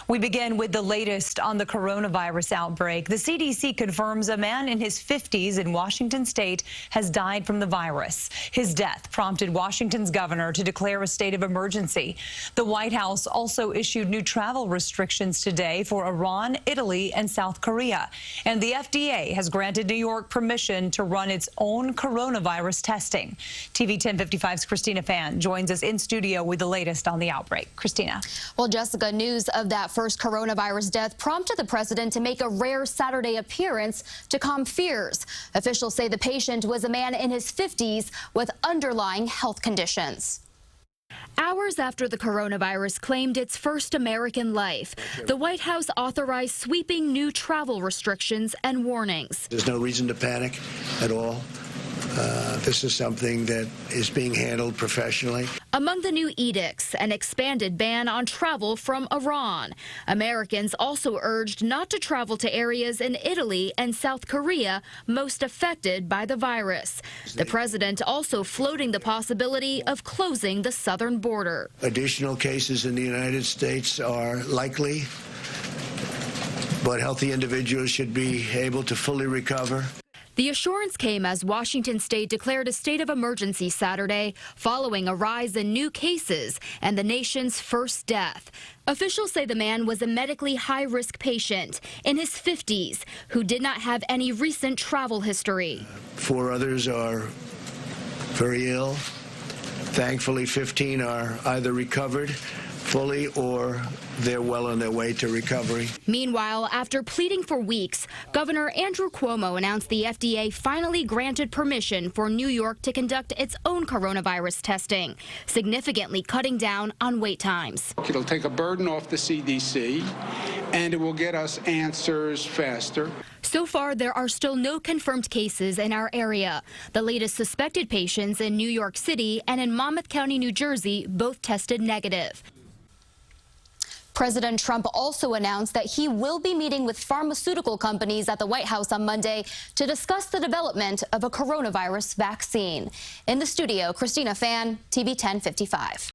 We begin with the latest on the coronavirus outbreak. The CDC confirms a man in his 50s in Washington state has died from the virus. His death prompted Washington's governor to declare a state of emergency. The White House also issued new travel restrictions today for Iran, Italy, and South Korea. And the FDA has granted New York permission to run its own coronavirus testing. TV 1055's Christina Fan joins us in studio with the latest on the outbreak. Christina. Well, Jessica, news of that first coronavirus death prompted the president to make a rare Saturday appearance to calm fears. Officials say the patient was a man in his 50s with underlying health conditions. Hours after the coronavirus claimed its first American life, the White House authorized sweeping new travel restrictions and warnings. There's no reason to panic at all. This is something that is being handled professionally. Among the new edicts, an expanded ban on travel from Iran. Americans also urged not to travel to areas in Italy and South Korea most affected by the virus. The president also floating the possibility of closing the southern border. Additional cases in the United States are likely, but healthy individuals should be able to fully recover. The assurance came as Washington state declared a state of emergency Saturday following a rise in new cases and the nation's first death. Officials say the man was a medically high-risk patient in his 50s who did not have any recent travel history. 4 others are very ill. Thankfully, 15 are either recovered fully or they're well on their way to recovery. Meanwhile, after pleading for weeks, Governor Andrew Cuomo announced the FDA finally granted permission for New York to conduct its own coronavirus testing, significantly cutting down on wait times. It'll take a burden off the CDC, and it will get us answers faster. So far, there are still no confirmed cases in our area. The latest suspected patients in New York City and in Monmouth County, New Jersey, both tested negative. President Trump also announced that he will be meeting with pharmaceutical companies at the White House on Monday to discuss the development of a coronavirus vaccine. In the studio, Christina Fan, TV 1055.